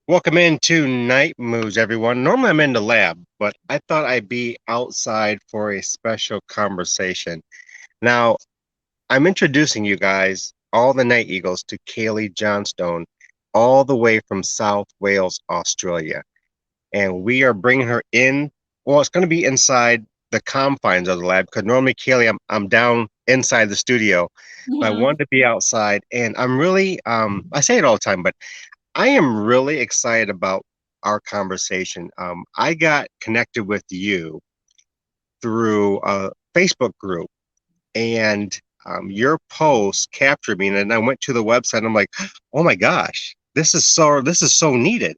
Welcome into Night Moves, everyone. Normally I'm in the lab, but I thought I'd be outside for a special conversation. Now, I'm introducing you guys, all the Night Eagles, to Kahlee Johnstone, all the way from South Wales, Australia. And we are bringing her in. Well, it's going to be inside the confines of the lab because normally, Kahlee, I'm down inside the studio, but I Mhm. wanted to be outside. And I'm really, I say it all the time, but I am really excited about our conversation. I got connected with you through a Facebook group, and your post captured me, and I went to the website. And I'm like, oh my gosh, this is so needed.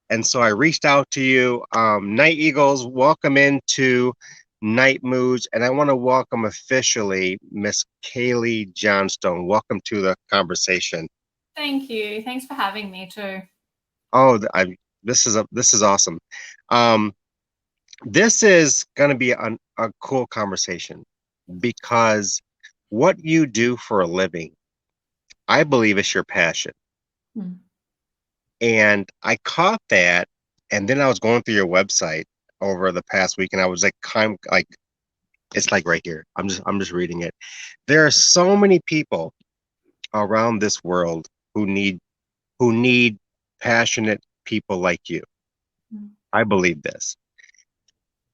And so I reached out to you. Night Eagles, welcome into Night Moods, and I want to welcome officially Miss Kahlee Johnstone. Welcome to the conversation. Thank you. Thanks for having me too. Oh, this is awesome. Um, this is going to be a cool conversation because what you do for a living, I believe, is your passion. Mm. And I caught that, and then I was going through your website over the past week, and I was like, kind of like, it's like right here. I'm just reading it. There are so many people around this world who need passionate people like you. Mm. I believe this.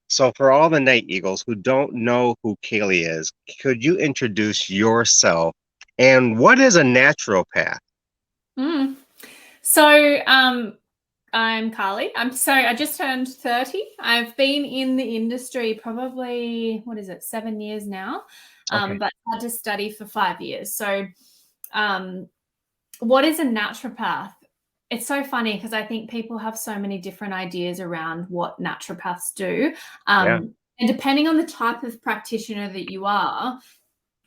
So, for all the Night Eagles who don't know who Kahlee is, could you introduce yourself and what is a naturopath? Mm. So, I'm Carly. I just turned 30. I've been in the industry probably, what is it, 7 years now, Okay. but had to study for 5 years. So, um, what is a naturopath? It's so funny because I think people have so many different ideas around what naturopaths do. Yeah. And depending on the type of practitioner that you are,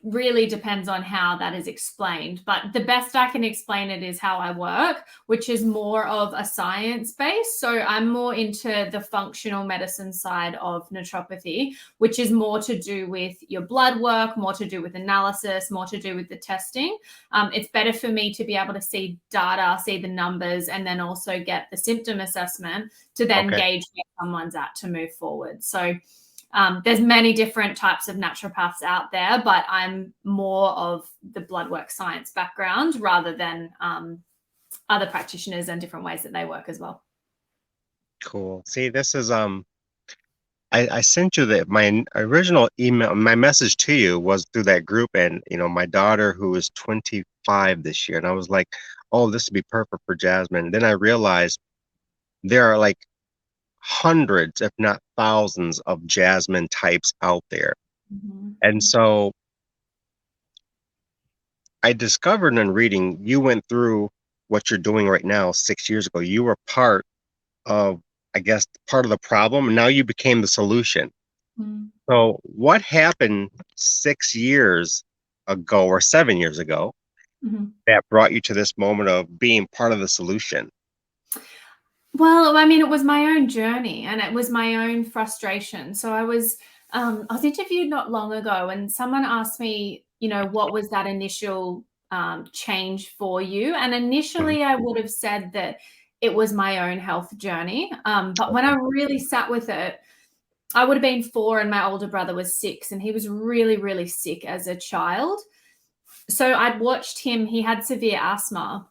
really depends on how that is explained. But the best I can explain it is how I work, which is more of a science base. So I'm more into the functional medicine side of naturopathy, which is more to do with your blood work, more to do with analysis, more to do with the testing. It's better for me to be able to see data, see the numbers, and then also get the symptom assessment to then Okay. gauge where someone's at to move forward. So there's many different types of naturopaths out there, but I'm more of the blood work science background rather than other practitioners and different ways that they work as well. Cool. See, this is I sent you my original email. My message to you was through that group, and my daughter who is 25 this year, and I was like, oh, this would be perfect for Jasmine. And then I realized there are like hundreds, if not thousands, of Jasmine types out there. Mm-hmm. And so I discovered in reading you went through what you're doing right now 6 years ago. You were part of, I guess, part of the problem, and now you became the solution. So what happened 6 years ago or 7 years ago Mm-hmm. that brought you to this moment of being part of the solution? Well, I mean, it was my own journey and it was my own frustration. So I was interviewed not long ago, and someone asked me, what was that initial change for you? And Mhm. initially, I would have said that it was my own health journey. But when I really sat with it, I would have been 4 and my older brother was 6, and he was really, really sick as a child. So I'd watched him, he had severe asthma,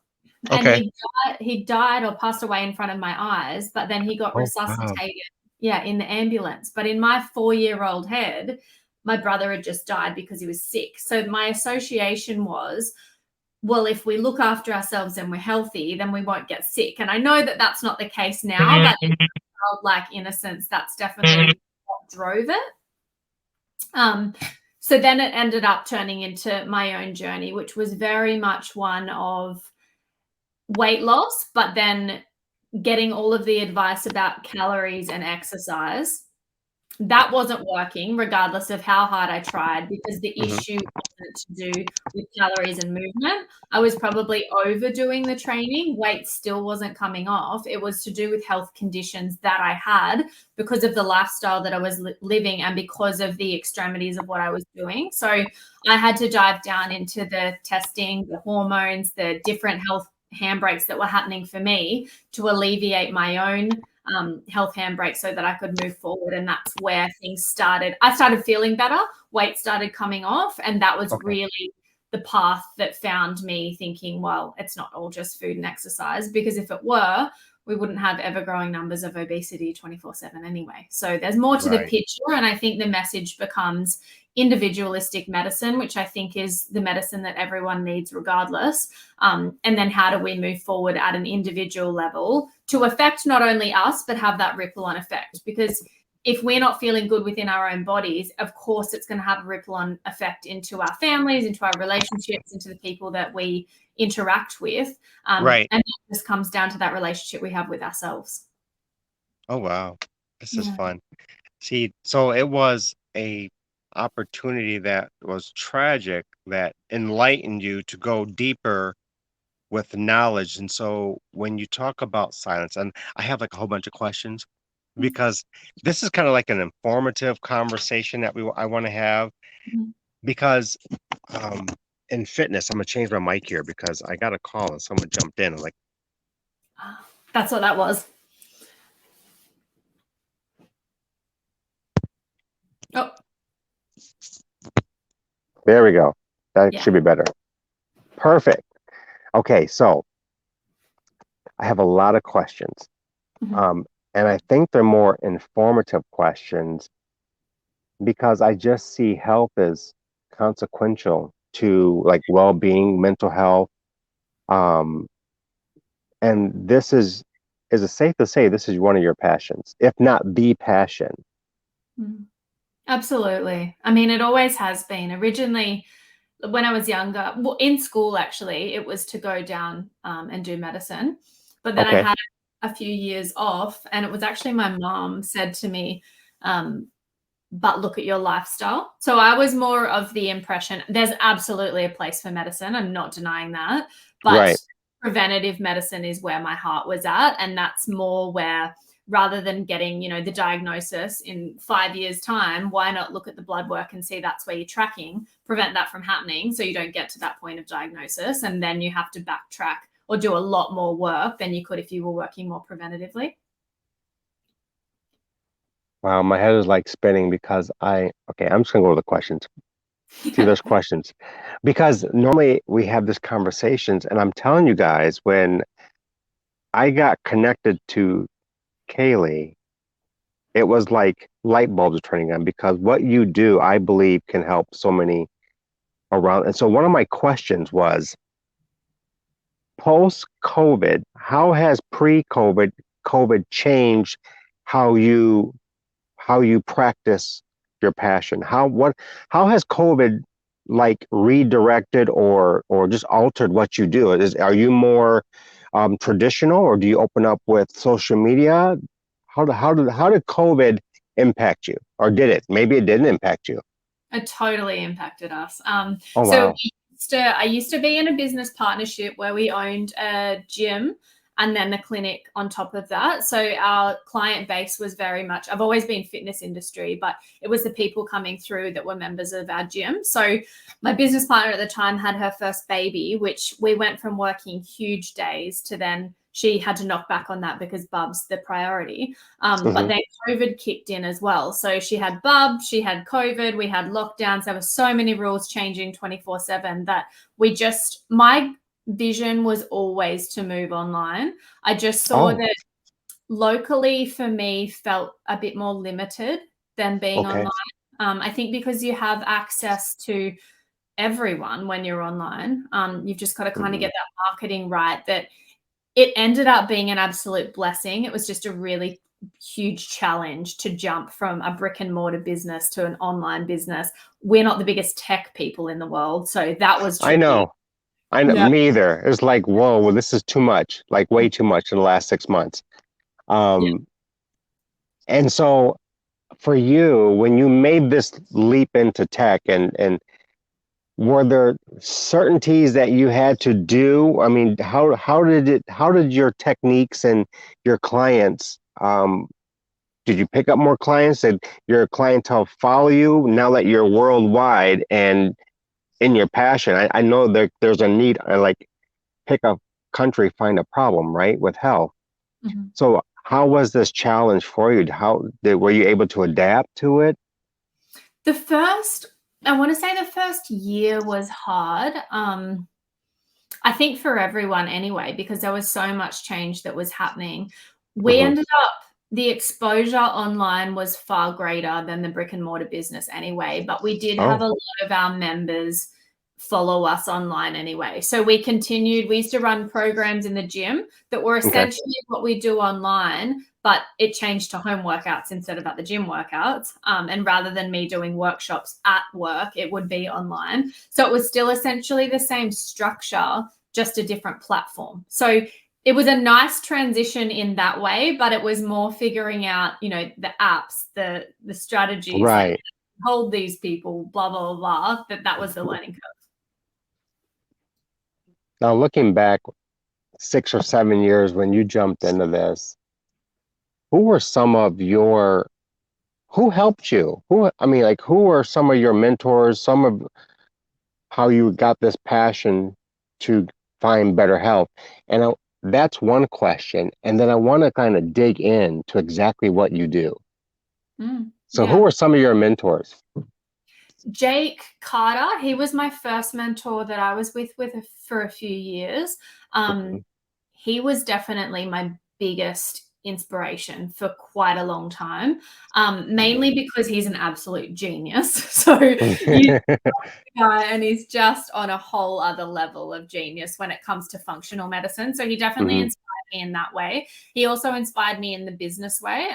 and Okay. he died or passed away in front of my eyes, but then he got Oh, wow. resuscitated, yeah, in the ambulance. But in my 4-year-old head, my brother had just died because he was sick. So my association was, well, if we look after ourselves and we're healthy, then we won't get sick. And I know that that's not the case now, but in childlike innocence, that's definitely what drove it. Um, so then it ended up turning into my own journey, which was very much one of weight loss, but then getting all of the advice about calories and exercise. That wasn't working regardless of how hard I tried, because the Mhm. issue wasn't to do with calories and movement. I was probably overdoing the training. Weight still wasn't coming off. It was to do with health conditions that I had because of the lifestyle that I was living and because of the extremities of what I was doing. So I had to dive down into the testing, the hormones, the different health handbrakes that were happening for me to alleviate my own health handbrake so that I could move forward. And that's where things started. I started feeling better, weight started coming off, and that was Okay. really the path that found me thinking, well, it's not all just food and exercise, because if it were, we wouldn't have ever growing numbers of obesity 24/7 anyway. So there's more to the Right. picture. And I think the message becomes individualistic medicine, which I think is the medicine that everyone needs regardless. And then how do we move forward at an individual level to affect not only us, but have that ripple on effect? Because if we're not feeling good within our own bodies, of course, it's going to have a ripple on effect into our families, into our relationships, into the people that we interact with. Right. And it just comes down to that relationship we have with ourselves. Oh, wow. This is Yeah. fun. See, so it was a opportunity that was tragic that enlightened you to go deeper with knowledge. And so when you talk about silence, and I have like a whole bunch of questions because this is kind of like an informative conversation that I want to have Mhm. because um in fitness, I'm gonna change my mic here because I got a call and someone jumped in. I'm like, That's what that was. Oh, there we go. That yeah. should be better. Perfect. Okay, so I have a lot of questions. Mhm. Um, and I think they're more informative questions because I just see health as consequential to like well-being, mental health. Um, and is it safe to say this is one of your passions, if not the passion? Mm. Absolutely. I mean, it always has been. Originally, when I was younger, well, in school, actually, it was to go down and do medicine. But then I Okay, had a few years off, and it was actually my mom said to me, um, but look at your lifestyle. So I was more of the impression there's absolutely a place for medicine. I'm not denying that. But right. preventative medicine is where my heart was at. And that's more where rather than getting, the diagnosis in 5 years' time, why not look at the blood work and see that's where you're tracking, prevent that from happening so you don't get to that point of diagnosis. And then you have to backtrack or do a lot more work than you could if you were working more preventatively. Wow, my head is like spinning because okay, I'm just gonna go with the questions. See, there's questions because normally we have these conversations, and I'm telling you guys, when I got connected to Kaylee, it was like light bulbs turning on because what you do, I believe, can help so many around. And so one of my questions was post COVID, how has COVID changed how you practice your passion? How has COVID like redirected or just altered what you do? Are you more traditional or do you open up with social media? How did COVID impact you? Or did it? Maybe it didn't impact you. It totally impacted us. Oh So wow. I used to be in a business partnership where we owned a gym and then the clinic on top of that. So our client base was very much, I've always been fitness industry, but it was the people coming through that were members of our gym. So my business partner at the time had her first baby, which we went from working huge days to then she had to knock back on that because Bub's the priority. But Hmm. then COVID kicked in as well. So she had Bub, she had COVID, we had lockdowns. There were so many rules changing 24/7 that my vision was always to move online. I just saw Oh, that locally for me felt a bit more limited than being online. okay. I think because you have access to everyone when you're online, you've just got to kind of Hmm. get that marketing right. That it ended up being an absolute blessing. It was just a really huge challenge to jump from a brick and mortar business to an online business. We're not the biggest tech people in the world, so that was I tricky. know. I know. Yeah. Me either. It's like, whoa, well, this is too much, like way too much in the last 6 months. Yeah. Um, and so for you, when you made this leap into tech and were there certainties that you had to do? I mean, how did your techniques and your clients did you pick up more clients? Did your clientele follow you now that you're worldwide and in your passion? I know there's a need, like pick a country find a problem, right, with health. Mhm. So how was this challenge for you? Were you able to adapt to it? The first, I want to say the first year was hard. I think for everyone anyway, because there was so much change that was happening. We Hmm. ended up, the exposure online was far greater than the brick and mortar business anyway, but we did have Oh, a lot of our members follow us online anyway. So we continued, we used to run programs in the gym that were okay. essentially what we do online, but it changed to home workouts instead of at the gym workouts. And rather than me doing workshops at work, it would be online. So it was still essentially the same structure, just a different platform. So it was a nice transition in that way, but it was more figuring out, the apps, the strategies, like Right. hold these people, blah, blah, blah, that was the learning curve. Now looking back 6 or 7 years when you jumped into this, who were some of your who helped you? Who were some of your mentors, some of how you got this passion to find better health? And that's one question. And then I want to kind of dig in to exactly what you do. So who Yeah. are some of your mentors? Jake Carter, he was my first mentor that I was with for a few years. Mhm. He was definitely my biggest inspiration for quite a long time, mainly because he's an absolute genius. So you guy, and he's just on a whole other level of genius when it comes to functional medicine. So he definitely Hmm. inspired me in that way. He also inspired me in the business way.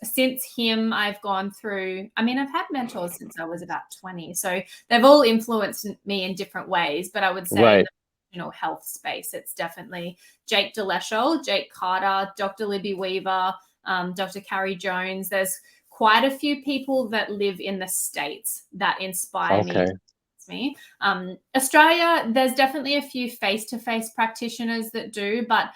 Since him, I've gone through, I've had mentors since I was about 20. So they've all influenced me in different ways. But I would say in Right. the health space, it's definitely Jake DeLeschel, Jake Carter, Dr. Libby Weaver, Dr. Carrie Jones. There's quite a few people that live in the States that inspire me. Okay. Australia, there's definitely a few face-to-face practitioners that do, but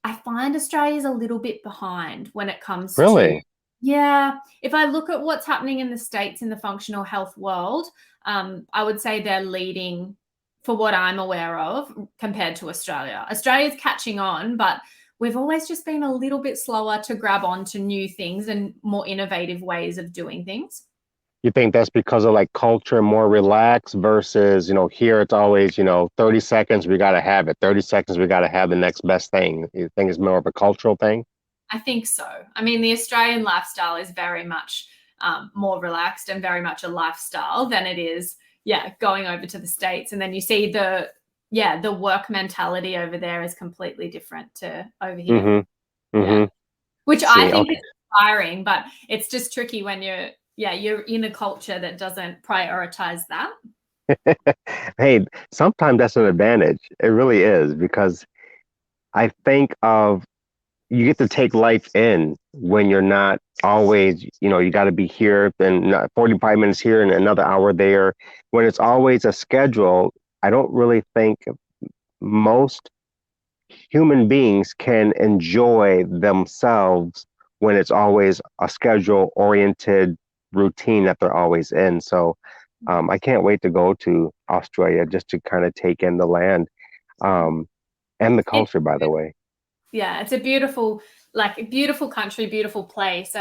I find Australia's a little bit behind when it comes to, Really? yeah, if I look at what's happening in the States in the functional health world, I would say they're leading for what I'm aware of compared to Australia. Australia's catching on, but we've always just been a little bit slower to grab on to new things and more innovative ways of doing things. You think that's because of like culture more relaxed versus, here it's always, 30 seconds, we got to have it. 30 seconds, we got to have the next best thing. You think it's more of a cultural thing? I think so. The Australian lifestyle is very much more relaxed and very much a lifestyle than it is, going over to the States. And then you see the work mentality over there is completely different to over here. Mm-hmm. Yeah. Mm-hmm. Which I See, think is okay. inspiring, but it's just tricky when you're in a culture that doesn't prioritize that. Hey, sometimes that's an advantage. It really is because I think of you get to take life in when you're not always, you got to be here, then 45 minutes here and another hour there. When it's always a schedule, I don't really think most human beings can enjoy themselves when it's always a schedule oriented routine that they're always in. So I can't wait to go to Australia just to kind of take in the land um, and the It's culture, by the way. Yeah, it's a beautiful, like a beautiful country, beautiful place.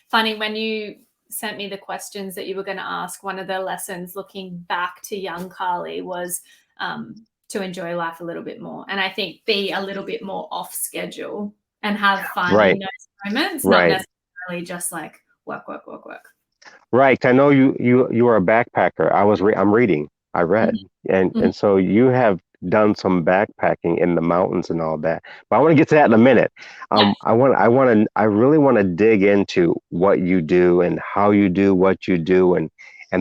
Funny when you sent me the questions that you were going to ask, one of the lessons looking back to young Kahlee was to enjoy life a little bit more. And I think be a little bit more off schedule and have fun in Right, those moments, not right. necessarily just like work, work, work, work. Right. I know you are a backpacker. I'm reading. I read. Mhm. And so you have done some backpacking in the mountains and all that. But I want to get to that in a minute. Yeah. I really want to dig into what you do and how you do what you do and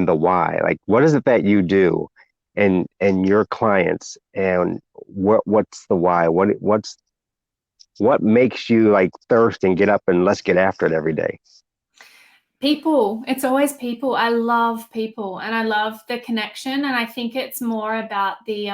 the why. Like what is it that you do and your clients and what's the why? What makes you like thirst and get up and let's get after it every day? People, it's always people. I love people and I love the connection. And I think it's more about the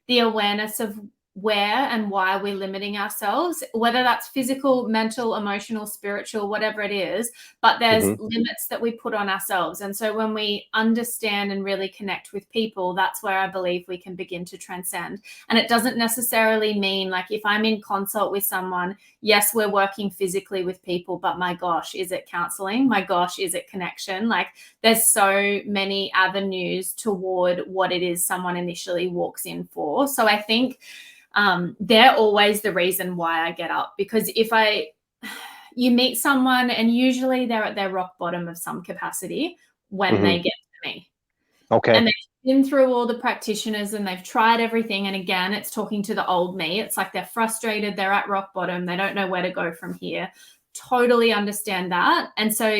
awareness of where and why we're limiting ourselves, whether that's physical, mental, emotional, spiritual, whatever it is, but there's limits that we put on ourselves. And so when we understand and really connect with people, that's where I believe we can begin to transcend. And it doesn't necessarily mean, like, if I'm in consult with someone, yes, we're working physically with people, but my gosh, is it counseling? My gosh, is it connection? Like, there's so many avenues toward what it is someone initially walks in for. So I think they're always the reason why I get up, because you meet someone and usually they're at their rock bottom of some capacity when they get to me. Okay. And they've been through all the practitioners and they've tried everything. And again, it's talking to the old me. It's like they're frustrated, they're at rock bottom, they don't know where to go from here. Totally understand that. And so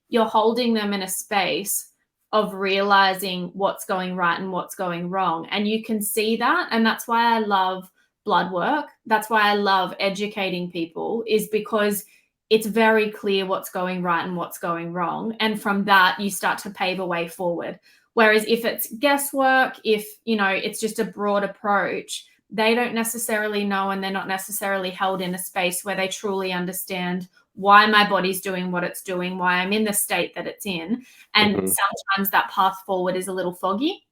you're holding them in a space of realizing what's going right and what's going wrong. And you can see that. And that's why I love blood work. That's why I love educating people, is because it's very clear what's going right and what's going wrong. And from that, you start to pave a way forward. Whereas if it's guesswork, if, it's just a broad approach, they don't necessarily know, and they're not necessarily held in a space where they truly understand why my body's doing what it's doing, why I'm in the state that it's in. And sometimes that path forward is a little foggy.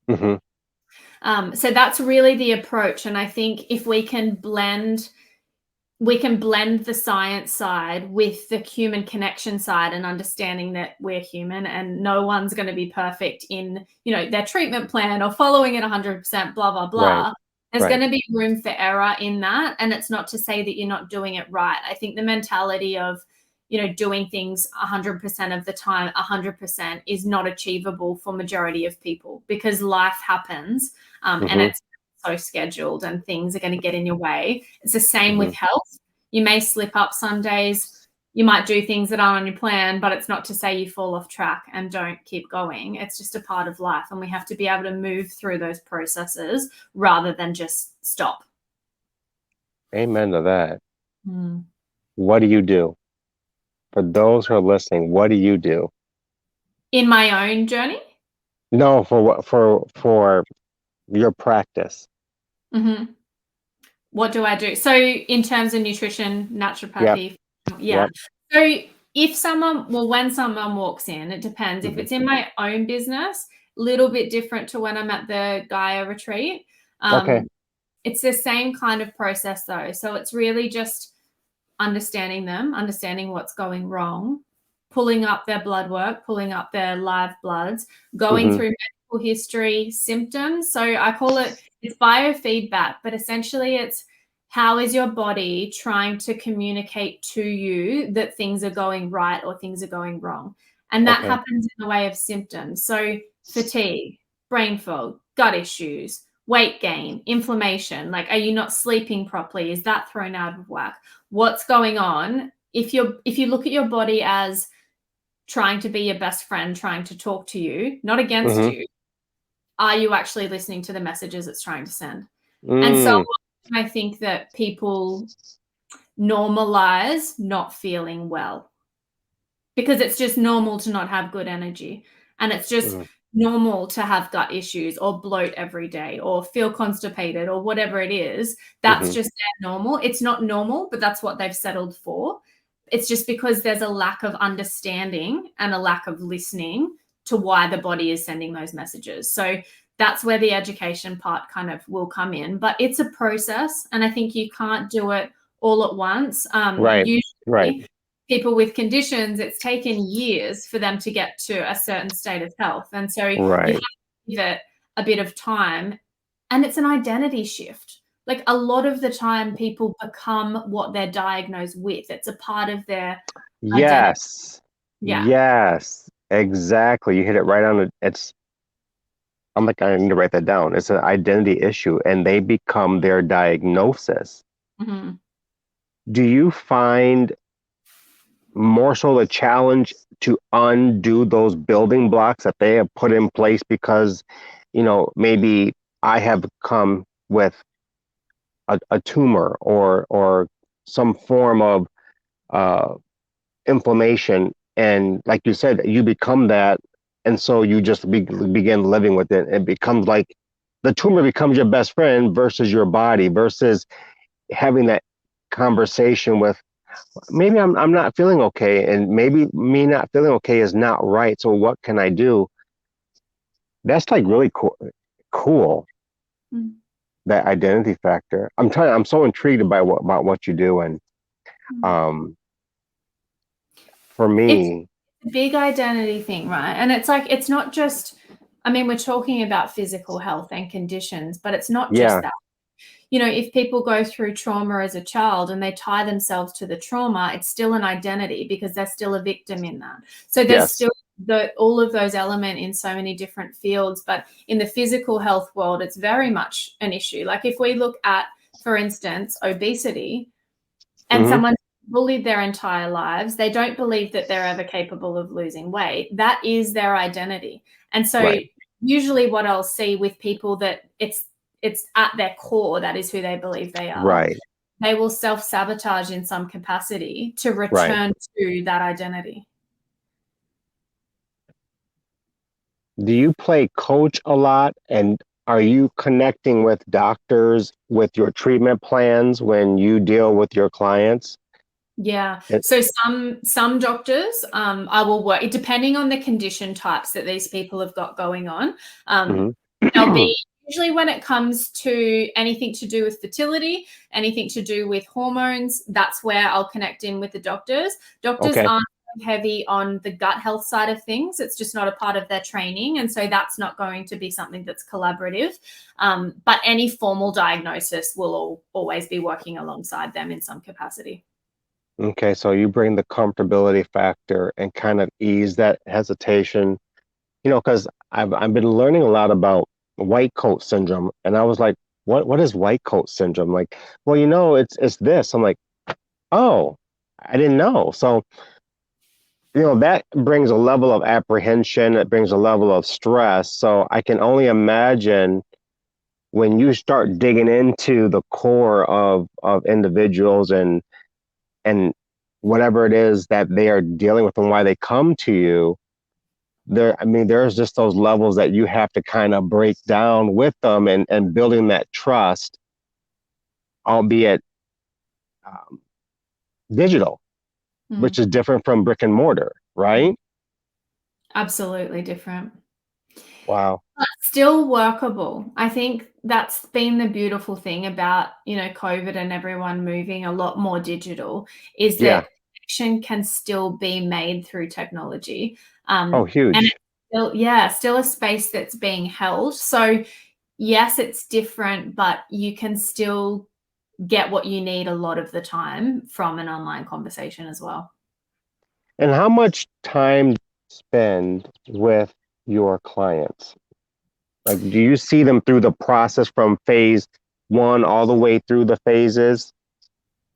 So that's really the approach. And I think if we can blend the science side with the human connection side, and understanding that we're human and no one's going to be perfect in, their treatment plan or following it 100%, blah, blah, blah. Right. There's going to be room for error in that. And it's not to say that you're not doing it right. I think the mentality of, doing things 100% of the time, 100% is not achievable for majority of people, because life happens and it's so scheduled and things are going to get in your way. It's the same with health. You may slip up some days. You might do things that aren't on your plan, but it's not to say you fall off track and don't keep going. It's just a part of life. And we have to be able to move through those processes rather than just stop. Amen to that. What do you do? For those who are listening, what do you do? In my own journey? No, for your practice. What do I do? So in terms of nutrition, naturopathy, So when someone walks in, it depends. If it's in my own business, little bit different to when I'm at the Gaia retreat. It's the same kind of process though. So it's really just understanding what's going wrong, pulling up their blood work, pulling up their live bloods, going through medical history, symptoms. So I call it's biofeedback, but essentially it's, how is your body trying to communicate to you that things are going right or things are going wrong? And that happens in the way of symptoms. So fatigue, brain fog, gut issues, weight gain, inflammation. Like, are you not sleeping properly? Is that thrown out of whack? What's going on? If you look at your body as trying to be your best friend, trying to talk to you, not against you, are you actually listening to the messages it's trying to send? And so I think that people normalize not feeling well, because it's just normal to not have good energy, and it's just normal to have gut issues or bloat every day or feel constipated or whatever it is. That's just their normal. It's not normal, but that's what they've settled for. It's just because there's a lack of understanding and a lack of listening to why the body is sending those messages. So that's where the education part kind of will come in. But it's a process, and I think you can't do it all at once. Usually people with conditions, it's taken years for them to get to a certain state of health. And so you have to give it a bit of time. And it's an identity shift. Like, a lot of the time people become what they're diagnosed with. It's a part of their identity. Yes, exactly. You hit it right on it. I'm like, I need to write that down. It's an identity issue, and they become their diagnosis. Do you find more so the challenge to undo those building blocks that they have put in place? Because, maybe I have come with a tumor or some form of inflammation, and like you said, you become that, and so you just begin living with it. It becomes like the tumor becomes your best friend versus your body, versus having that conversation with, maybe I'm not feeling okay, and maybe me not feeling okay is not right. So what can I do? That's like really cool. Mm. That identity factor. I'm so intrigued by about what you do, and Mm. um, for It's me, a big identity thing, right? And it's like, it's not just, I mean, we're talking about physical health and conditions, but it's not just yeah, that. You know, if people go through trauma as a child and they tie themselves to the trauma, it's still an identity because they're still a victim in that. So there's yes, still all of those elements in so many different fields. But in the physical health world, it's very much an issue. Like if we look at, for instance, obesity, and hmm, someone bullied their entire lives, they don't believe that they're ever capable of losing weight. That is their identity. And so right, usually what I'll see with people that it's at their core, that is who they believe they are, right, they will self-sabotage in some capacity to right. return to that identity. Do you play coach a lot, and are you connecting with doctors with your treatment plans when you deal with your clients? Yeah. And, So some doctors, I will work depending on the condition types that these people have got going on. Um, hmm. they'll be usually when it comes to anything to do with fertility, anything to do with hormones, that's where I'll connect in with the doctors. Doctors Okay, aren't heavy on the gut health side of things. It's just not a part of their training. And so that's not going to be something that's collaborative. But any formal diagnosis will always be working alongside them in some capacity. okay. So you bring the comfortability factor and kind of ease that hesitation, because I've been learning a lot about white coat syndrome, and I was like, what is white coat syndrome? Like, well, it's this. I'm like, oh, I didn't know. So, that brings a level of apprehension, it brings a level of stress. So I can only imagine when you start digging into the core of individuals and whatever it is that they are dealing with and why they come to you. There's just those levels that you have to kind of break down with them, and building that trust, albeit um, digital, which Mm. is different from brick and mortar, right? Absolutely different. Wow. But still workable. I think that's been the beautiful thing about, COVID and everyone moving a lot more digital is Yeah. that connection can still be made through technology. Oh, And huge. it's still, yeah, still a space that's being held. So yes, it's different, but you can still get what you need a lot of the time from an online conversation as well. And how much time do you spend with your clients? Like, do you see them through the process from phase one all the way through the phases?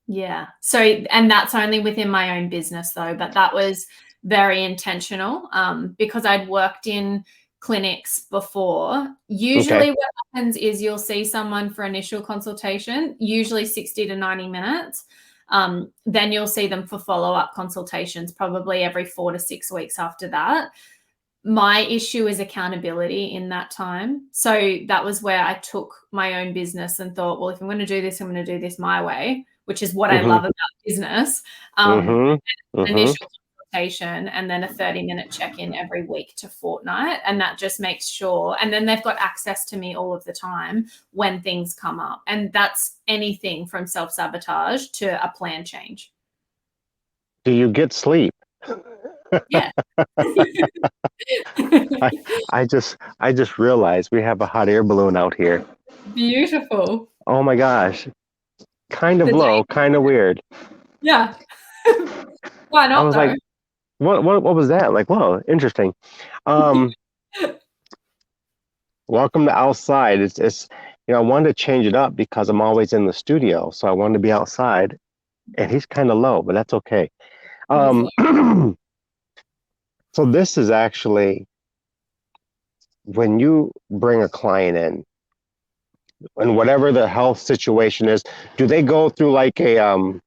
Yeah. So, and that's only within my own business though, but that was very intentional because I'd worked in clinics before. Okay. Usually, what happens is you'll see someone for initial consultation, usually 60 to 90 minutes. Then you'll see them for follow up consultations, probably every 4 to 6 weeks after that. My issue is accountability in that time. So that was where I took my own business and thought, well, if I'm going to do this, I'm going to do this my way, which is what I Mm-hmm. love about business. Mm-hmm. Mm-hmm. Initial consultation and then a 30-minute check-in every week to fortnight. And that just makes sure. And then they've got access to me all of the time when things come up. And that's anything from self-sabotage to a plan change. Do you get sleep? Yeah. I I just realized we have a hot air balloon out here. Beautiful. Oh my gosh. Kind of The low, kind of weird. Yeah. Why I not was like, though? what was that? Like, whoa, interesting. Um, Welcome to outside. It's I wanted to change it up because I'm always in the studio, so I wanted to be outside, and he's kind of low, but that's okay. He's Um, like, so this is actually when you bring a client in, and whatever the health situation is, do they go through like a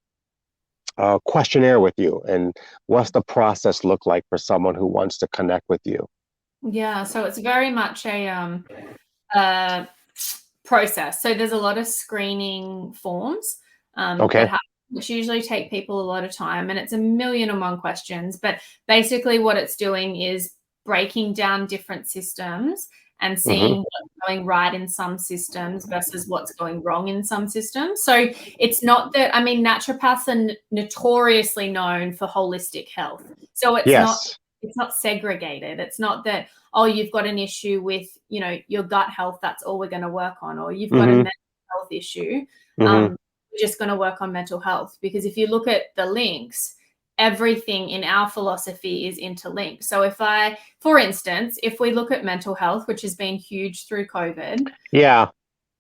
questionnaire with you, and what's the process look like for someone who wants to connect with you? yeah, so it's very much a process. So there's a lot of screening forms Okay. that happen, which usually take people a lot of time, and it's 1,000,001 questions. But basically what it's doing is breaking down different systems and Mm-hmm. seeing what's going right in some systems versus what's going wrong in some systems. So it's not that, I mean, naturopaths are notoriously known for holistic health. So Yes. it's not segregated. It's not that, oh, you've got an issue with, your gut health, that's all we're going to work on, or you've got a Mm-hmm. mental health issue, Mm-hmm. we're just going to work on mental health. Because if you look at the links, everything in our philosophy is interlinked. So for instance, if we look at mental health, which has been huge through COVID, Yeah.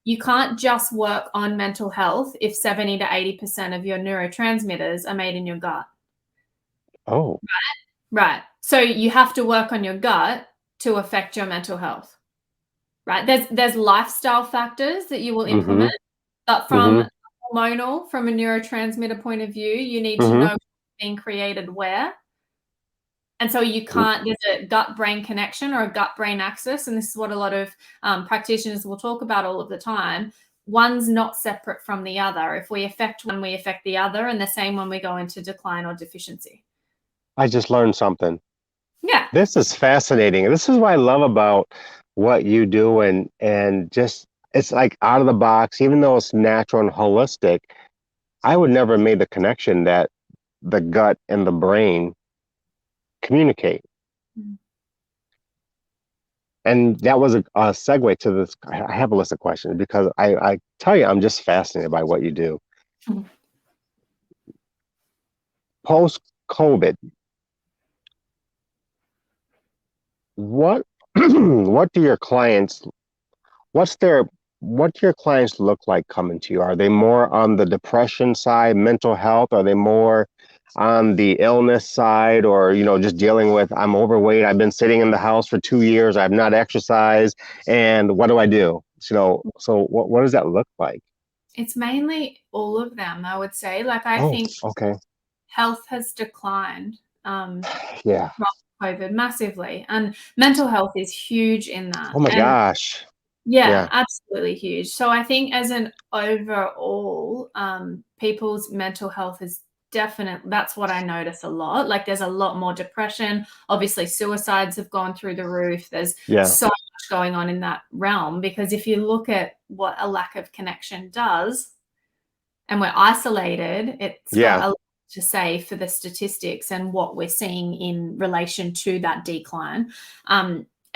you can't just work on mental health if 70 to 80% of your neurotransmitters are made in your gut. Oh. Right. So you have to work on your gut to affect your mental health. Right. There's lifestyle factors that you will Mm-hmm. implement, but Mm-hmm. from a neurotransmitter point of view, you need to Mm-hmm. know what's being created where. And so you can't, there's a gut brain connection or a gut brain axis. And this is what a lot of practitioners will talk about all of the time. One's not separate from the other. If we affect one, we affect the other, and the same when we go into decline or deficiency. I just learned something. Yeah. This is fascinating. This is what I love about what you do, and just it's like out of the box, even though it's natural and holistic. I would never have made the connection that the gut and the brain communicate. Mm. And that was a segue to this. I have a list of questions because I tell you, I'm just fascinated by what you do. Mm. Post COVID, what what do your clients what's their what do your clients look like coming to you? Are they more on the depression side, mental health? Are they more on the illness side, or just dealing with, I'm overweight, I've been sitting in the house for 2 years, I've not exercised, and what do I do? So what does that look like? It's mainly all of them, I would say. Like, I Oh, think okay. health has declined Yeah. from COVID massively, and mental health is huge in Oh that. my And gosh. yeah, Yeah. absolutely huge. So I think as an overall, people's mental health is definitely, that's what I notice a lot. Like, there's a lot more depression. Obviously, suicides have gone through the roof. There's Yeah. so much going on in that realm, because if you look at what a lack of connection does, and we're isolated, it's got Yeah. a lot to say for the statistics and what we're seeing in relation to that decline.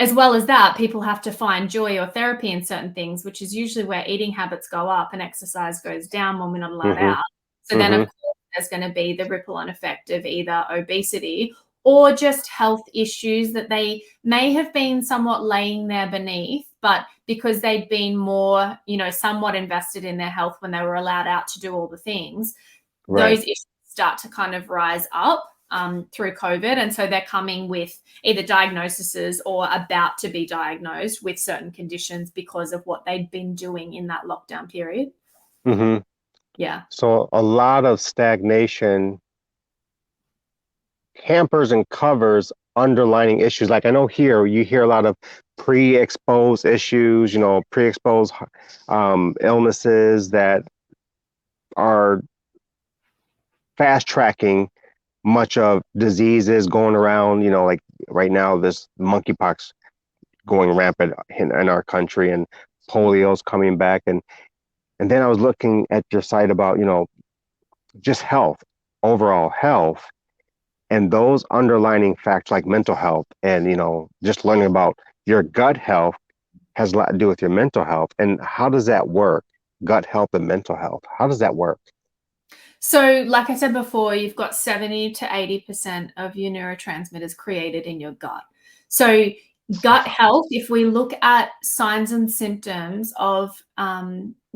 As well as that, people have to find joy or therapy in certain things, which is usually where eating habits go up and exercise goes down when we're not allowed Mm-hmm. out. So then, of Mm-hmm. course, there's going to be the ripple on effect of either obesity or just health issues that they may have been somewhat laying there beneath, but because they'd been more, somewhat invested in their health when they were allowed out to do all the things, Right. those issues start to kind of rise up through COVID. And so they're coming with either diagnoses or about to be diagnosed with certain conditions because of what they'd been doing in that lockdown period. Mm-hmm. Yeah. So a lot of stagnation hampers and covers underlining issues. Like I know here you hear a lot of pre-exposed issues, pre-exposed illnesses that are fast tracking much of diseases going around. Like right now, this monkeypox going rampant in our country, and polio's coming back, and then I was looking at your site about just health, overall health. And those underlining facts like mental health and, just learning about your gut health has a lot to do with your mental health. And how does that work? Gut health and mental health. How does that work? So, like I said before, you've got 70 to 80% of your neurotransmitters created in your gut. So, gut health, if we look at signs and symptoms of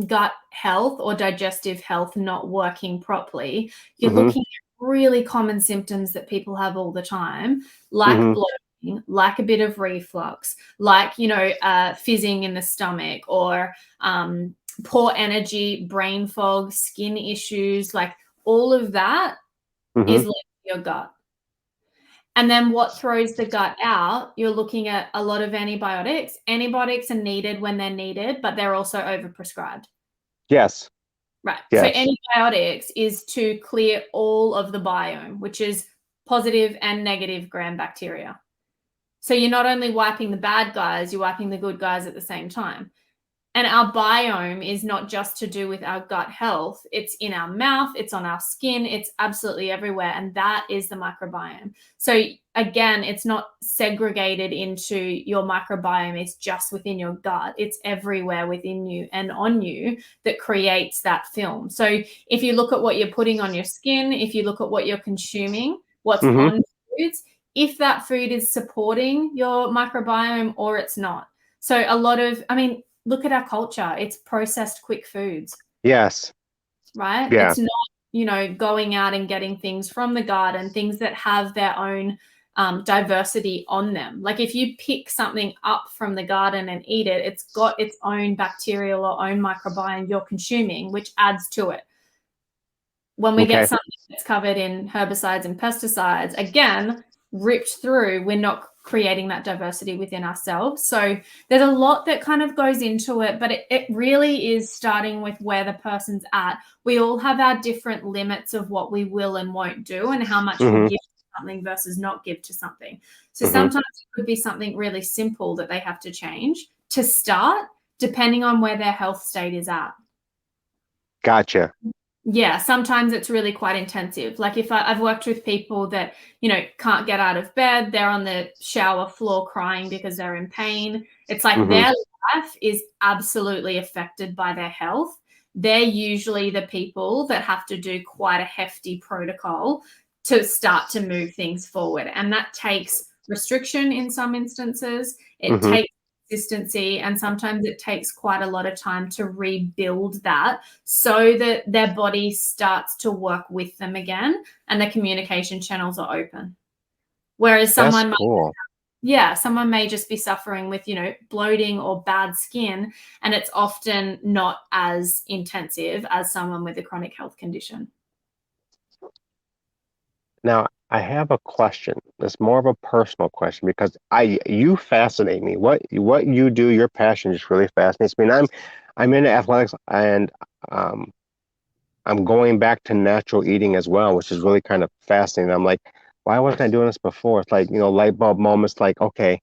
gut health or digestive health not working properly, you're Mm-hmm. looking at really common symptoms that people have all the time, like Mm-hmm. bloating, like a bit of reflux, like, fizzing in the stomach, or poor energy, brain fog, skin issues, like all of that is Mm-hmm. linked to your gut. And then what throws the gut out, you're looking at a lot of antibiotics. Antibiotics are needed when they're needed, but they're also overprescribed. Yes. Right. So Yes. antibiotics is to clear all of the biome, which is positive and negative gram bacteria. So you're not only wiping the bad guys, you're wiping the good guys at the same time. And our biome is not just to do with our gut health. It's in our mouth, it's on our skin, it's absolutely everywhere. And that is the microbiome. So again, it's not segregated into your microbiome. It's just within your gut. It's everywhere within you and on you that creates that film. So if you look at what you're putting on your skin, if you look at what you're consuming, what's Mm-hmm. on foods, if that food is supporting your microbiome or it's not. So a lot of, look at our culture. It's processed quick foods, Yes. right? Yeah. It's not, going out and getting things from the garden, things that have their own diversity on them. Like if you pick something up from the garden and eat it, it's got its own bacterial or own microbiome you're consuming, which adds to it. When we get Okay. something that's covered in herbicides and pesticides, again, ripped through, we're not creating that diversity within ourselves. So there's a lot that kind of goes into it, but it really is starting with where the person's at. We all have our different limits of what we will and won't do and how much we'll Mm-hmm. give to something versus not give to something. So Mm-hmm. sometimes it could be something really simple that they have to change to start, depending on where their health state is at. Gotcha. Yeah, sometimes it's really quite intensive. Like if I've worked with people that, can't get out of bed, they're on the shower floor crying because they're in pain. It's like Mm-hmm. their life is absolutely affected by their health. They're usually the people that have to do quite a hefty protocol to start to move things forward. And that takes restriction in some instances. It Mm-hmm. takes consistency, and sometimes it takes quite a lot of time to rebuild that so that their body starts to work with them again and the communication channels are open. Whereas That's someone cool. may just be suffering with, bloating or bad skin, and it's often not as intensive as someone with a chronic health condition. Now, I have a question. It's more of a personal question because you fascinate me. What you do, your passion just really fascinates me. And I'm into athletics, and um, I'm going back to natural eating as well, which is really kind of fascinating. I'm like, why wasn't I doing this before? It's like, light bulb moments like, okay.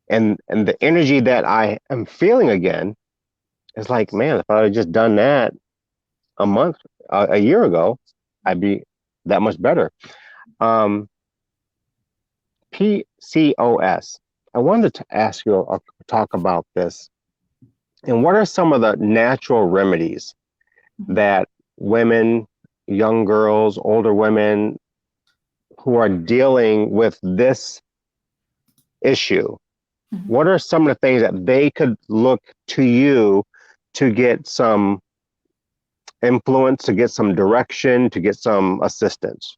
And the energy that I am feeling again is like, man, if I had just done that a year ago, I'd be that much better. Um, PCOS. I wanted to ask you or talk about this. And what are some of the natural remedies that women, young girls, older women who are dealing with this issue, Mhm. what are some of the things that they could look to you to get some influence, to get some direction, to get some assistance?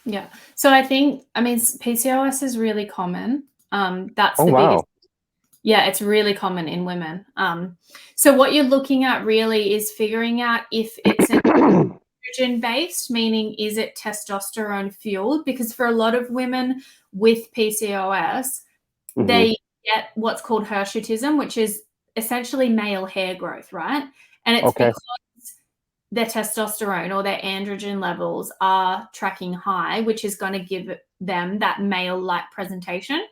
Yeah. So I think, PCOS is really common. That's Oh, the biggest. wow. Yeah, it's really common in women. So what you're looking at really is figuring out if it's an estrogen based, meaning is it testosterone fueled? Because for a lot of women with PCOS, Hmm. they get what's called hirsutism, which is essentially male hair growth, right? And it's Okay. because their testosterone or their androgen levels are tracking high, which is going to give them that male-like presentation.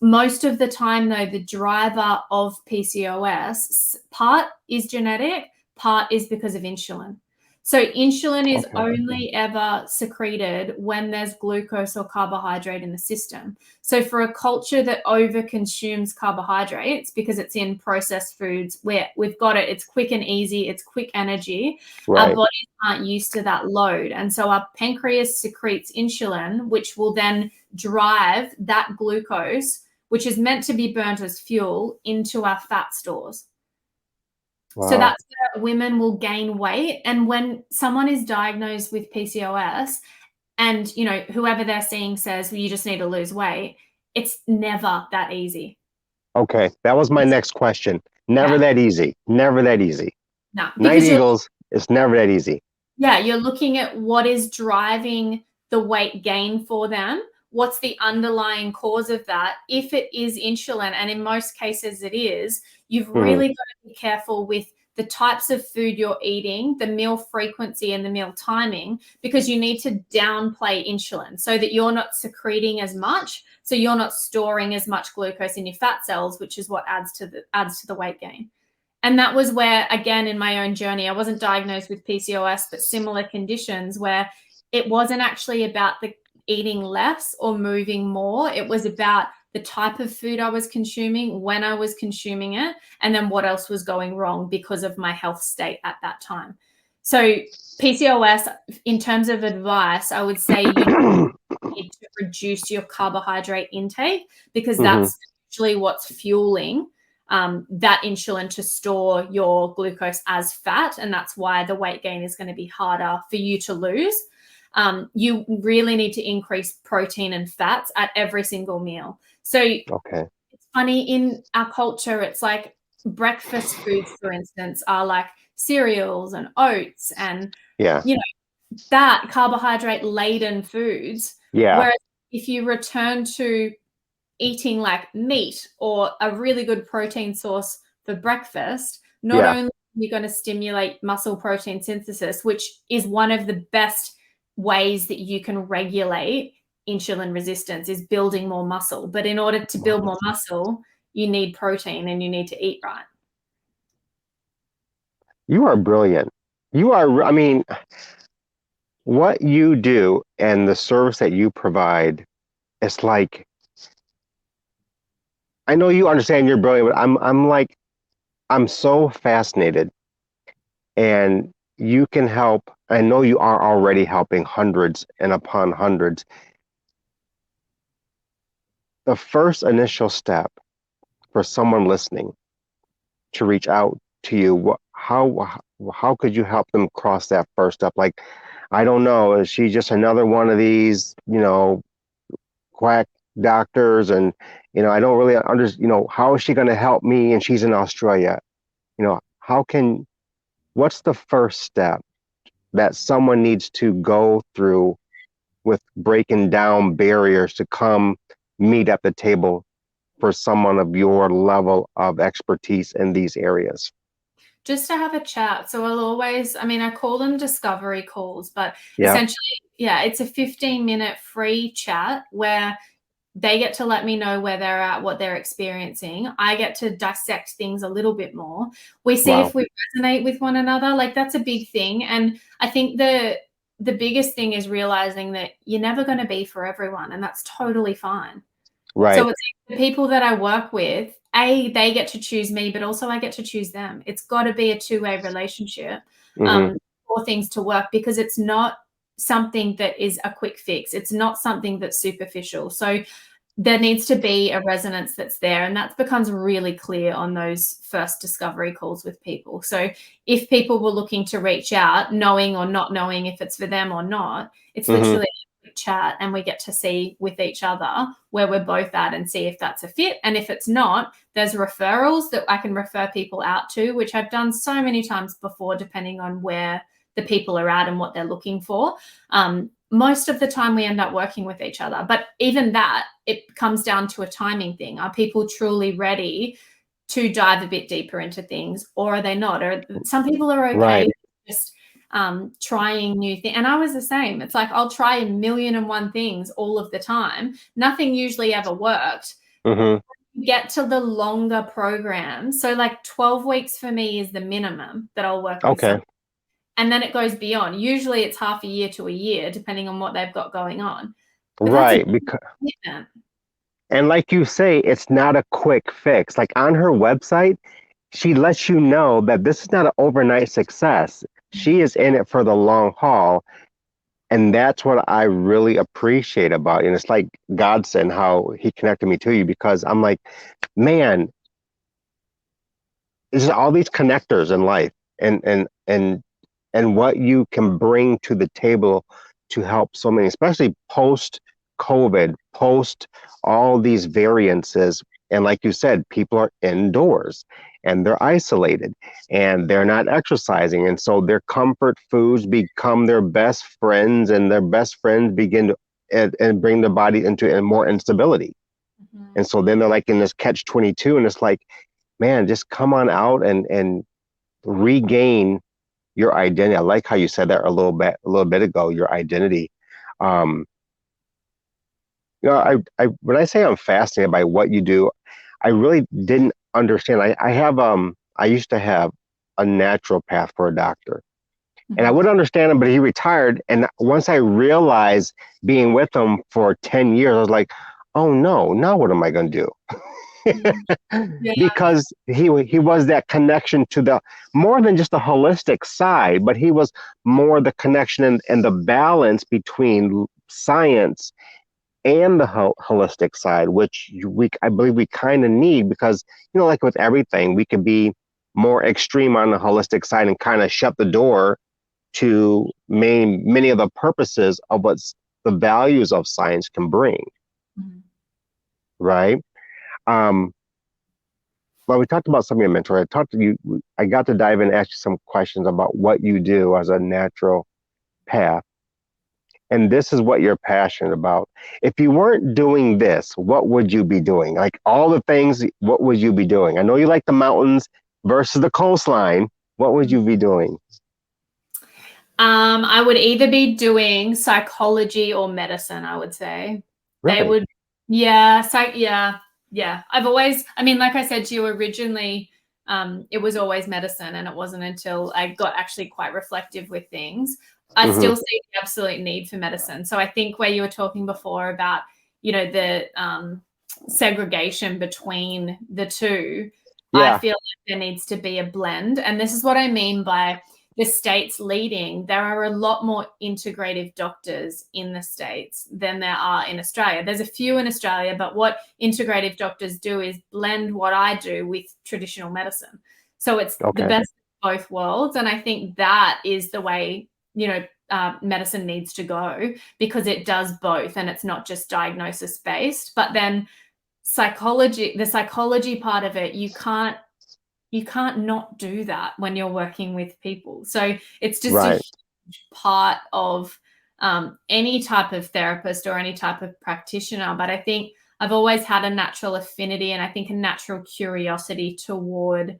Most of the time, though, the driver of PCOS part is genetic, part is because of insulin. So insulin is Okay. only ever secreted when there's glucose or carbohydrate in the system. So for a culture that over consumes carbohydrates because it's in processed foods where we've got it, it's quick and easy, it's quick energy, our Right. bodies aren't used to that load. And so our pancreas secretes insulin, which will then drive that glucose, which is meant to be burnt as fuel, into our fat stores. So Wow. that's where women will gain weight. And when someone is diagnosed with PCOS and, whoever they're seeing says, well, you just need to lose weight, it's never that easy. Okay. That was my next question. Never Yeah. that easy. Never that easy. No, Night because Eagles, it's never that easy. you're looking at what is driving the weight gain for them, what's the underlying cause of that. If it is insulin, and in most cases it is, you've really got to be careful with the types of food you're eating, the meal frequency and the meal timing, because you need to downplay insulin so that you're not secreting as much, so you're not storing as much glucose in your fat cells, which is what adds to the weight gain. And that was where, again, in my own journey, I wasn't diagnosed with PCOS, but similar conditions where it wasn't actually about the eating less or moving more. It was about the type of food I was consuming, when I was consuming it, and then what else was going wrong because of my health state at that time. So PCOS, in terms of advice, I would say you need to reduce your carbohydrate intake, because that's actually what's fueling that insulin to store your glucose as fat. And that's why the weight gain is going to be harder for you to lose. You really need to increase protein and fats at every single meal. So it's funny, in our culture, it's like breakfast foods, for instance, are like cereals and oats and, you know, that carbohydrate laden foods. Whereas if you return to eating like meat or a really good protein source for breakfast, not only are you going to stimulate muscle protein synthesis, which is one of the best ways that you can regulate insulin resistance, is building more muscle. But in order to build more muscle, you need protein and you need to eat right. You are brilliant. You are, I mean, what you do and the service that you provide, it's like, I know you understand you're brilliant, but I'm so fascinated. And you can help. I know you are already helping hundreds and upon hundreds. The first initial step for someone listening to reach out to you, how could you help them cross that first step? Like, I don't know, is she just another one of these, quack doctors? And, I don't really understand, how is she going to help me? And she's in Australia. What's the first step that someone needs to go through with breaking down barriers to come meet at the table for someone of your level of expertise in these areas? Just to have a chat. So I'll always, I call them discovery calls, but essentially, it's a 15-minute free chat where they get to let me know where they're at, what they're experiencing. I get to dissect things a little bit more. We see if we resonate with one another. Like, that's a big thing. And I think the biggest thing is realizing that you're never going to be for everyone, and that's totally fine. Right. So it's the people that I work with, they get to choose me, but also I get to choose them. It's got to be a two-way relationship for things to work, because it's not something that is a quick fix. It's not something that's superficial. So there needs to be a resonance that's there, and that becomes really clear on those first discovery calls with people. So if people were looking to reach out, knowing or not knowing if it's for them or not, it's literally a chat, and we get to see with each other where we're both at and see if that's a fit. And if it's not, there's referrals that I can refer people out to, which I've done so many times before, depending on where the people are at and what they're looking for. Most of the time we end up working with each other, but even that, it comes down to a timing thing. Are people truly ready to dive a bit deeper into things, or are they not? Or some people are okay with just trying new things. And I was the same. It's like, I'll try 1,000,001 things all of the time. Nothing usually ever worked. Get to the longer programs. So like 12 weeks for me is the minimum that I'll work with someone. And then it goes beyond. Usually it's half a year to a year, depending on what they've got going on. But and like you say, it's not a quick fix. Like, on her website, she lets you know that this is not an overnight success. She is in it for the long haul. And that's what I really appreciate about you. And it's like God said, how he connected me to you, because I'm like, man, there's all these connectors in life, and what you can bring to the table to help so many, especially post COVID, post all these variances. And like you said, people are indoors and they're isolated and they're not exercising. And so their comfort foods become their best friends, and their best friends begin to and bring the body into a more instability. Mhm. And so then they're like in this catch 22, and it's like, man, just come on out and regain your identity. I like how you said that a little bit ago, your identity. Um, when I say I'm fascinated by what you do, I really didn't understand. I used to have a naturopath for a doctor, and I Mhm. would understand him, but he retired. And once I realized being with him for 10 years, I was like, oh no, now what am I going to do? Mhm. Yeah. Because he was that connection to the more than just the holistic side, but he was more the connection and the balance between science and the holistic side, which I believe we kind of need because, like with everything, we could be more extreme on the holistic side and kind of shut the door to many of the purposes of what's the values of science can bring, Mhm. right? Um, well, we talked about some of your mentor. I talked to you. I got to dive in and ask you some questions about what you do as a natural path. And this is what you're passionate about. If you weren't doing this, what would you be doing? Like all the things, what would you be doing? I know you like the mountains versus the coastline. What would you be doing? I would either be doing psychology or medicine, I would say. They Really? would, yeah, yeah. I've always, I mean, like I said to you originally, it was always medicine, and it wasn't until I got actually quite reflective with things. I Mm-hmm. still see the absolute need for medicine. So I think where you were talking before about, the segregation between the two, I Yeah. feel like there needs to be a blend. And this is what I mean by the states leading. There are a lot more integrative doctors in the States than there are in Australia. There's a few in Australia, but what integrative doctors do is blend what I do with traditional medicine. So it's the Okay. best of both worlds. And I think that is the way, medicine needs to go, because it does both, and it's not just diagnosis based. But then the psychology part of it, you can't not do that when you're working with people. So it's just a Right. huge part of any type of therapist or any type of practitioner. But I think I've always had a natural affinity, and I think a natural curiosity toward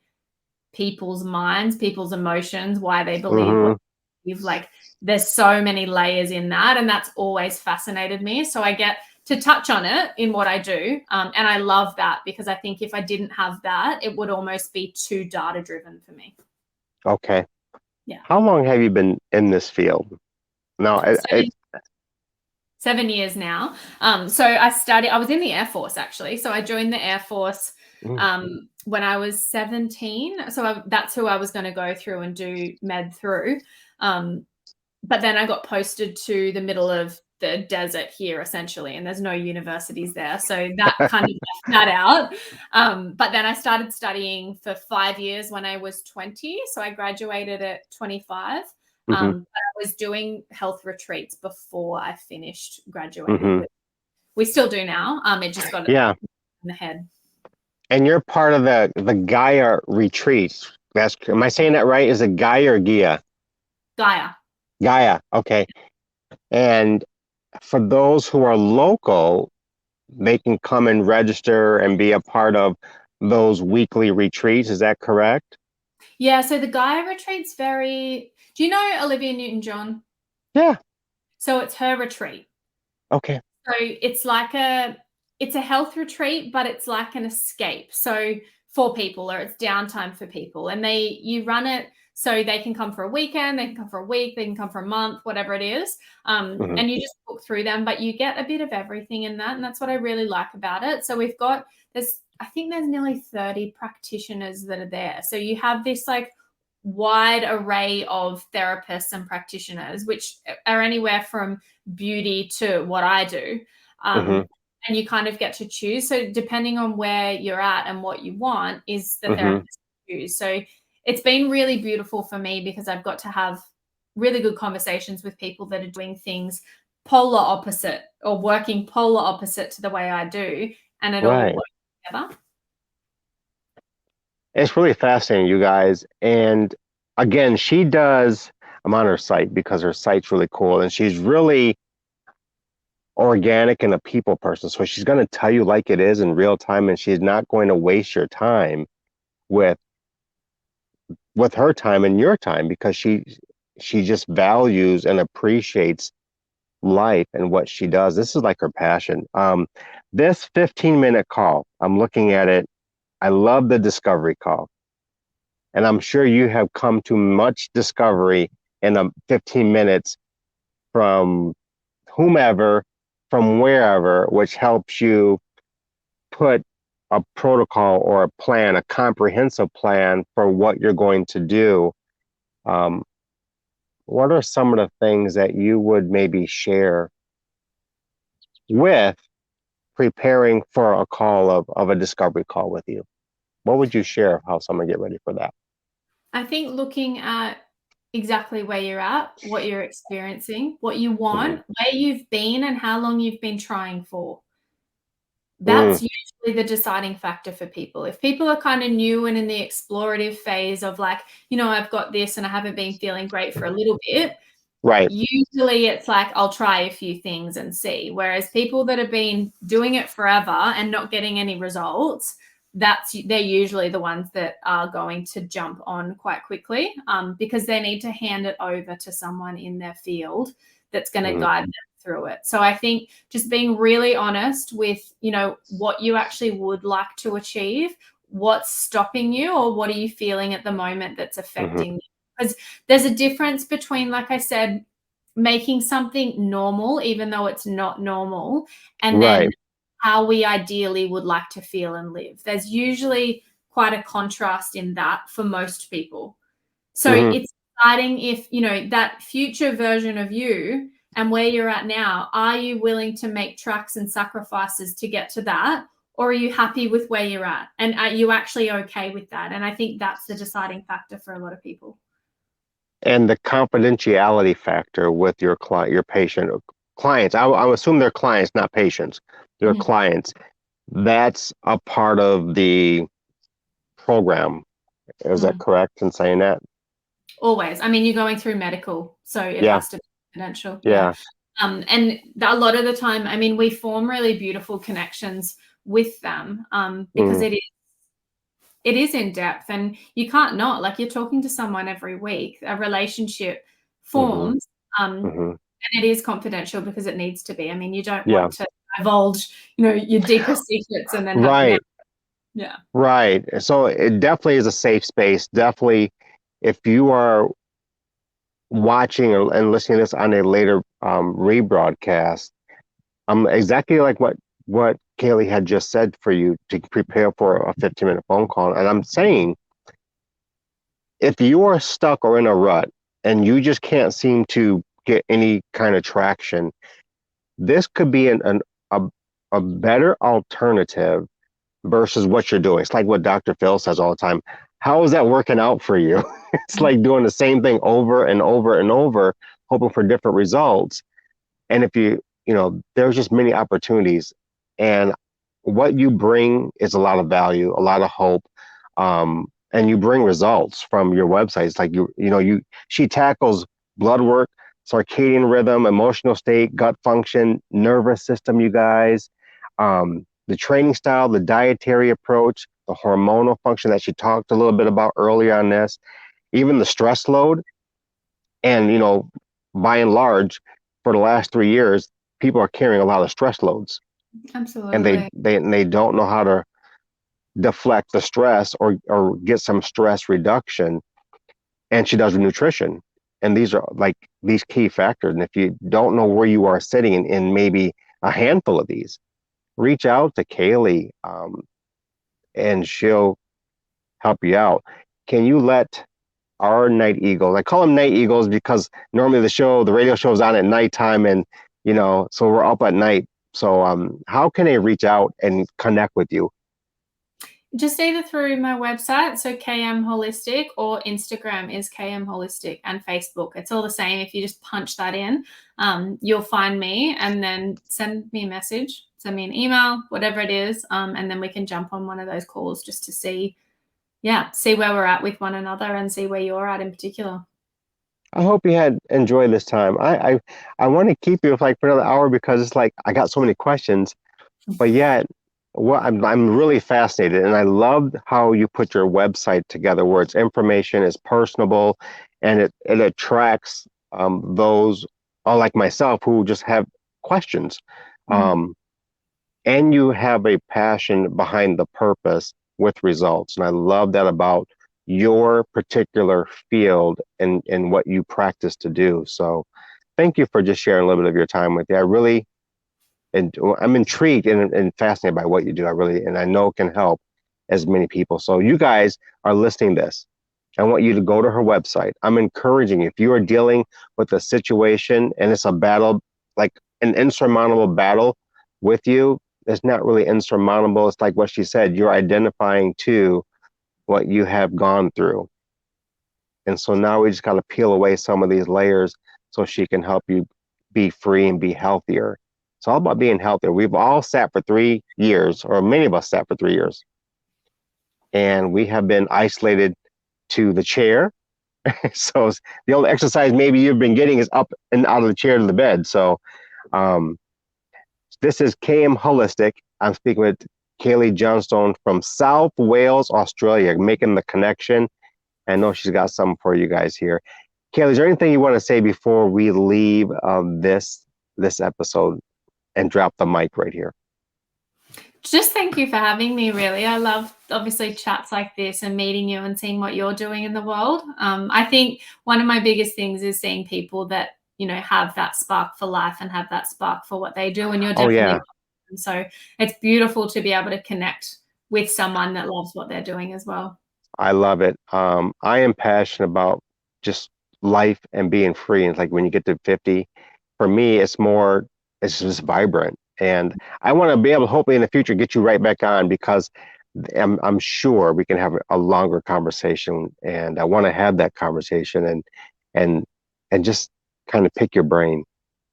people's minds, people's emotions, why they believe what Mm-hmm. they believe. Like, there's so many layers in that, and that's always fascinated me. So I get to touch on it in what I do, and I love that, because I think if I didn't have that, it would almost be too data driven for me. Okay. Yeah. How long have you been in this field? No, So 7 years now. So I was in the Air Force actually. So I joined the Air Force mm, when I was 17. So that's who I was going to go through and do med through. Um, but then I got posted to the middle of the desert here, essentially, and there's no universities there. So that kind of left that out. But then I started studying for 5 years when I was 20. So I graduated at 25. mm-hmm. But I was doing health retreats before I finished graduating. Mm-hmm. We still do now. It just got in Yeah. the head. And you're part of the Gaia retreats. Am I saying that right? Is it Gaia or Gia? Gaia. Gaia. Okay. And for those who are local, they can come and register and be a part of those weekly retreats. Is that correct? Yeah. So the Gaia retreat's very. Do you know Olivia Newton-John? Yeah. So it's her retreat. Okay. So it's a health retreat, but it's like an escape. So for people, or it's downtime for people, and you run it so they can come for a weekend, they can come for a week, they can come for a month, whatever it is, Mm-hmm. and you just book through them. But you get a bit of everything in that, and that's what I really like about it. So I think there's nearly 30 practitioners that are there. So you have this like wide array of therapists and practitioners, which are anywhere from beauty to what I do. Mm-hmm. And you kind of get to choose. So depending on where you're at and what you want is the Mm-hmm. therapist you choose. So it's been really beautiful for me, because I've got to have really good conversations with people that are doing things polar opposite, or working polar opposite to the way I do, and it all Right. works together. It's really fascinating, you guys. And again, I'm on her site because her site's really cool. And she's really organic and a people person. So she's going to tell you like it is in real time, and she's not going to waste your time with her time and your time, because she just values and appreciates life and what she does. This is like her passion. This 15-minute call, I'm looking at it. I love the discovery call. And I'm sure you have come to much discovery in 15 minutes from whomever, from wherever, which helps you put a protocol or a plan, a comprehensive plan for what you're going to do. Um, what are some of the things that you would maybe share with preparing for a call of a discovery call with you? What would you share of how someone get ready for that? I think looking at exactly where you're at, what you're experiencing, what you Mm-hmm. want, where you've been, and how long you've been trying for. Mm, That's usually the deciding factor for people. If people are kind of new and in the explorative phase of like, I've got this and I haven't been feeling great for a little bit, right. usually it's like, I'll try a few things and see. Whereas people that have been doing it forever and not getting any results, they're usually the ones that are going to jump on quite quickly, because they need to hand it over to someone in their field that's going to Mm-hmm. guide them through it. So I think just being really honest with, what you actually would like to achieve, what's stopping you, or what are you feeling at the moment that's Mm-hmm. affecting you. Because there's a difference between, like I said, making something normal, even though it's not normal, and then Right. how we ideally would like to feel and live. There's usually quite a contrast in that for most people. So Mm-hmm. it's exciting if, that future version of you and where you're at now, are you willing to make tracks and sacrifices to get to that? Or are you happy with where you're at? And are you actually okay with that? And I think that's the deciding factor for a lot of people. And the confidentiality factor with your client, your patient, clients. I assume they're clients, not patients. They're Mhm. clients. That's a part of the program. Is that Mm. correct in saying that? Always. I mean, you're going through medical, so it Yeah. has to be confidential. Yeah. Yeah. And a lot of the time, I mean, we form really beautiful connections with them, because Mm-hmm. it is in depth, and you can't not, like, you're talking to someone every week, a relationship Mm-hmm. forms, Mm-hmm. and it is confidential because it needs to be. I mean, you don't Yeah. want to divulge, your deepest secrets and then have no. Right. Yeah. Right. So it definitely is a safe space. Definitely, if you are watching and listening to this on a later rebroadcast, exactly like what Kahlee had just said for you to prepare for a 15-minute phone call. And I'm saying, if you are stuck or in a rut and you just can't seem to get any kind of traction, this could be a, a better alternative versus what you're doing. It's like what Dr. Phil says all the time. How is that working out for you? It's like doing the same thing over and over and over, hoping for different results. And if there's just many opportunities, and what you bring is a lot of value, a lot of hope, and you bring results from your website. It's like she tackles blood work, circadian rhythm, emotional state, gut function, nervous system. You guys, the training style, the dietary approach, the hormonal function that she talked a little bit about earlier on this, even the stress load, and by and large, for the last 3 years, people are carrying a lot of stress loads, and Absolutely. they don't know how to deflect the stress or get some stress reduction. And she does nutrition, and these are like these key factors. And if you don't know where you are sitting in maybe a handful of these, reach out to Kahlee, and she'll help you out. Can you let our night eagles, I call them night eagles because normally the radio show is on at nighttime, and so we're up at night. So how can they reach out and connect with you? Just either through my website, so KM Holistic, or Instagram is KM Holistic, and Facebook. It's all the same. If you just punch that in, you'll find me, and then send me a message, send me an email, whatever it is, and then we can jump on one of those calls just to see where we're at with one another and see where you're at in particular. I hope you had enjoyed this time. I want to keep you like for another hour because it's like I got so many questions, but yet what I'm really fascinated, and I loved how you put your website together, where its information is personable, and it attracts those, like myself, who just have questions. Mm. Um, and you have a passion behind the purpose with results. And I love that about your particular field and what you practice to do. So thank you for just sharing a little bit of your time with me. I really, and I'm intrigued and fascinated by what you do. I really, and I know it can help as many people. So you guys are listening to this. I want you to go to her website. I'm encouraging you, if you are dealing with a situation and it's a battle, like an insurmountable battle with you, it's not really insurmountable. It's like what she said, you're identifying to what you have gone through. And so now we just got to peel away some of these layers so she can help you be free and be healthier. It's all about being healthier. We've all sat for 3 years, or many of us sat for 3 years, and we have been isolated to the chair. So the only exercise maybe you've been getting is up and out of the chair to the bed. So um, this is KM Holistic. I'm speaking with Kahlee Johnstone from South Wales, Australia, making the connection. I know she's got something for you guys here. Kahlee, is there anything you want to say before we leave this episode and drop the mic right here? Just thank you for having me, really. I love, obviously, chats like this and meeting you and seeing what you're doing in the world. I think one of my biggest things is seeing people that, have that spark for life and have that spark for what they do. And you're Oh definitely, yeah, so it's beautiful to be able to connect with someone that loves what they're doing as well. I love it. I am passionate about just life and being free. And it's like when you get to 50, for me, it's just vibrant. And I want to be able to hopefully in the future get you right back on because I'm sure we can have a longer conversation. And I want to have that conversation and and just kind of pick your brain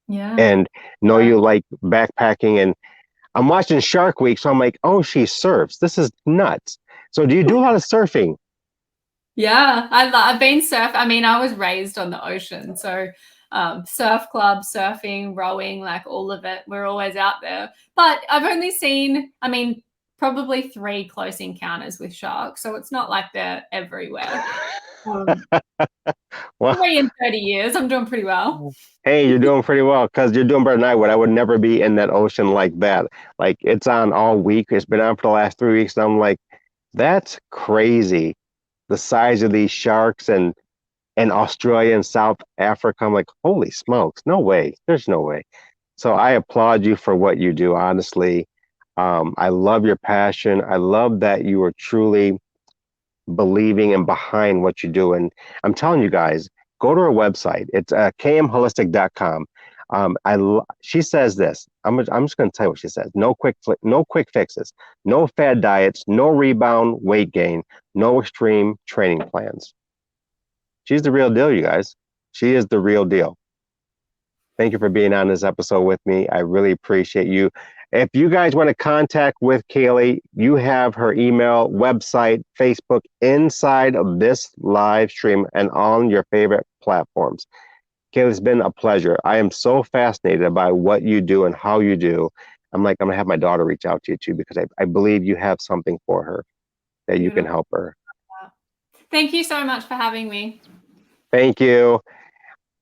Yeah. and know you like backpacking. And I'm watching Shark Week, so I'm like, oh, she surfs. This is nuts. So do you do a lot of surfing? Yeah, I've been I mean, I was raised on the ocean, so surf club, surfing, rowing, like all of it. We're always out there. But I've only seen, I mean, probably 3 close encounters with sharks, so it's not like they're everywhere. Um, Well, 3 in 30 years, I'm doing pretty well. hey, you're doing pretty well because you're doing better than I would. I would never be in that ocean like that. Like it's on all week. It's been on for the last 3 weeks, and I'm like, that's crazy. The size of these sharks and Australia and South Africa. I'm like, holy smokes, no way. There's no way. So I applaud you for what you do, honestly. I love your passion. I love that you are truly believing and behind what you do. And I'm telling you guys, go to her website. It's kmholistic.com. She says this. I'm just going to tell you what she says. No quick fixes, no fad diets, no rebound weight gain, no extreme training plans. She's the real deal, you guys. She is the real deal. Thank you for being on this episode with me. I really appreciate you. If you guys want to contact with Kahlee, you have her email, website, Facebook inside of this live stream and on your favorite platforms. Kahlee, it's been a pleasure. I am so fascinated by what you do and how you do. I'm like, I'm going to have my daughter reach out to you too because I believe you have something for her that you can Beautiful. help her. Thank you so much for having me. Thank you.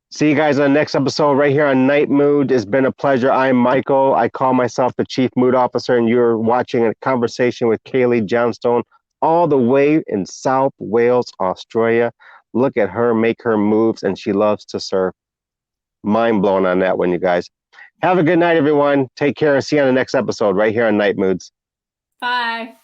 See you guys on the next episode right here on Night Mood. It's been a pleasure. I'm Michael. I call myself the Chief Mood Officer, and you're watching a conversation with Kahlee Johnstone all the way in South Wales, Australia. Look at her make her moves, and she loves to surf. Mind blown on that one, you guys. Have a good night, everyone. Take care and see you on the next episode right here on Night Moods. Bye.